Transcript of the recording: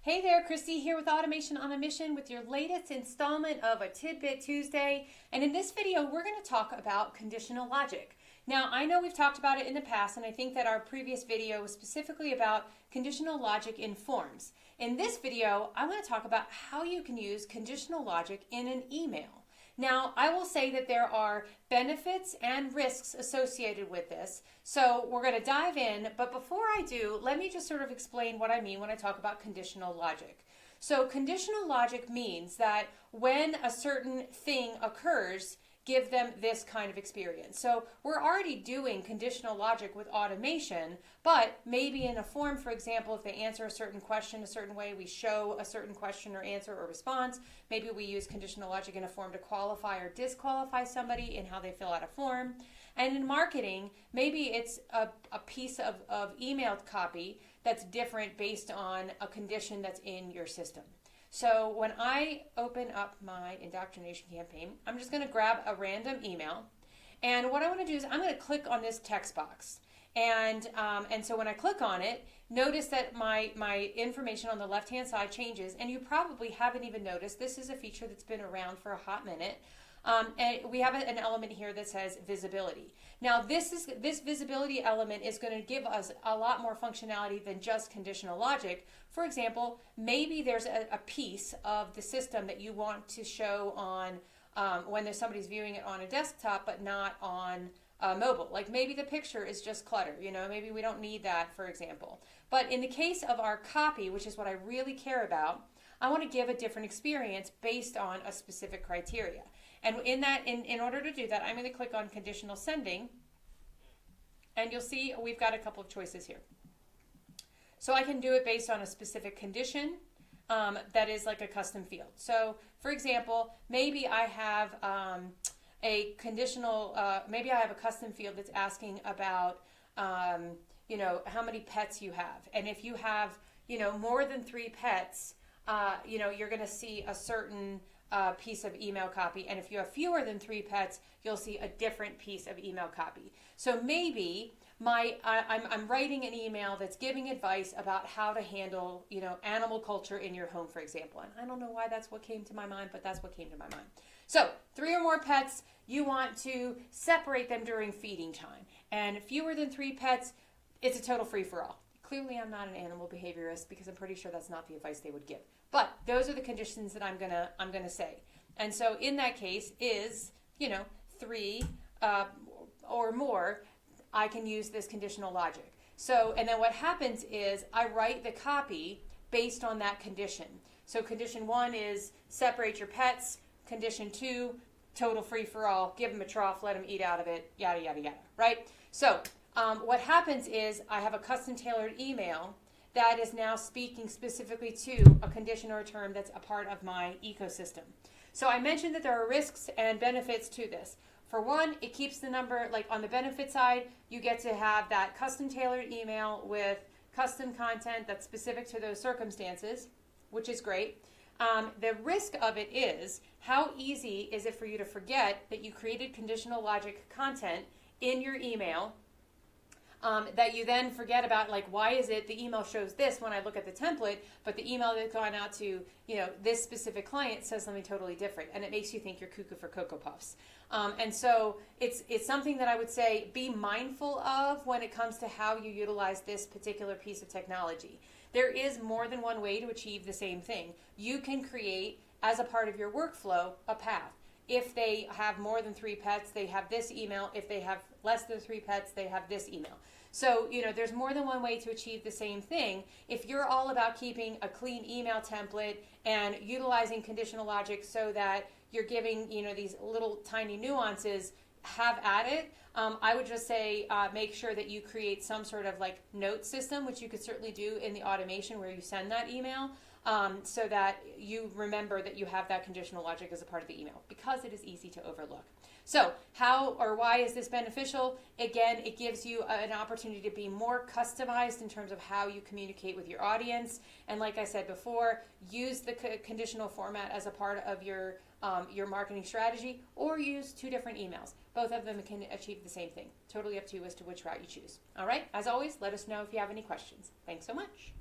Hey there, Christy here with Automation on a Mission with your latest installment of a Tidbit Tuesday. And in this video, we're going to talk about conditional logic. Now, I know we've talked about it in the past, and I think that our previous video was specifically about conditional logic in forms. In this video, I want to talk about how you can use conditional logic in an email. Now, I will say that there are benefits and risks associated with this, so we're going to dive in, but before I do, let me just sort of explain what I mean when I talk about conditional logic. So conditional logic means that when a certain thing occurs, give them this kind of experience. So we're already doing conditional logic with automation, but maybe in a form, for example, if they answer a certain question a certain way, we show a certain question or answer or response. Maybe we use conditional logic in a form to qualify or disqualify somebody in how they fill out a form. And in marketing, maybe it's a piece of email copy that's different based on a condition that's in your system. So when I open up my indoctrination campaign, I'm just going to grab a random email. And what I want to do is I'm going to click on this text box. And so when I click on it, notice that my information on the left-hand side changes. And you probably haven't even noticed. This is a feature that's been around for a hot minute. And we have an element here that says visibility. Now this visibility element is going to give us a lot more functionality than just conditional logic. For example, maybe there's a piece of the system that you want to show on when there's somebody's viewing it on a desktop but not on mobile. Like maybe the picture is just clutter, maybe we don't need that, for example. But in the case of our copy, which is what I really care about, I want to give a different experience based on a specific criteria. And in order to do that, I'm going to click on conditional sending, and you'll see we've got a couple of choices here. So I can do it based on a specific condition that is like a custom field. So for example, maybe I have a conditional, maybe I have a custom field that's asking about, how many pets you have. And if you have, more than 3 pets, you're going to see a certain piece of email copy, and if you have fewer than 3 pets, you'll see a different piece of email copy. So maybe I'm writing an email that's giving advice about how to handle animal culture in your home, for example. And I don't know why that's what came to my mind, but that's what came to my mind. So 3 or more pets, you want to separate them during feeding time, and fewer than 3 pets, it's a total free-for-all. Clearly, I'm not an animal behaviorist because I'm pretty sure that's not the advice they would give. But those are the conditions that I'm gonna say. And so in that case is 3 or more, I can use this conditional logic. So and then what happens is I write the copy based on that condition. So condition 1 is separate your pets. Condition 2, total free for all. Give them a trough, let them eat out of it. Yada yada yada. Right? So what happens is I have a custom tailored email that is now speaking specifically to a condition or a term that's a part of my ecosystem. So I mentioned that there are risks and benefits to this. For one, it keeps the number, like on the benefit side, you get to have that custom tailored email with custom content that's specific to those circumstances, which is great. The risk of it is, how easy is it for you to forget that you created conditional logic content in your email that you then forget about, like, why is it the email shows this when I look at the template, but the email that's gone out to, this specific client says something totally different, and it makes you think you're cuckoo for Cocoa Puffs. And so it's something that I would say be mindful of when it comes to how you utilize this particular piece of technology. There is more than one way to achieve the same thing. You can create, as a part of your workflow, a path. If they have more than 3 pets, they have this email. If they have less than 3 pets, they have this email. So, there's more than one way to achieve the same thing. If you're all about keeping a clean email template and utilizing conditional logic so that you're giving, these little tiny nuances, have at it. I would just say make sure that you create some sort of like note system, which you could certainly do in the automation where you send that email. So that you remember that you have that conditional logic as a part of the email, because it is easy to overlook. So how or why is this beneficial? Again, it gives you an opportunity to be more customized in terms of how you communicate with your audience. And like I said before, use the conditional format as a part of your marketing strategy, or use 2 different emails. Both of them can achieve the same thing. Totally up to you as to which route you choose. All right, as always, let us know if you have any questions. Thanks so much.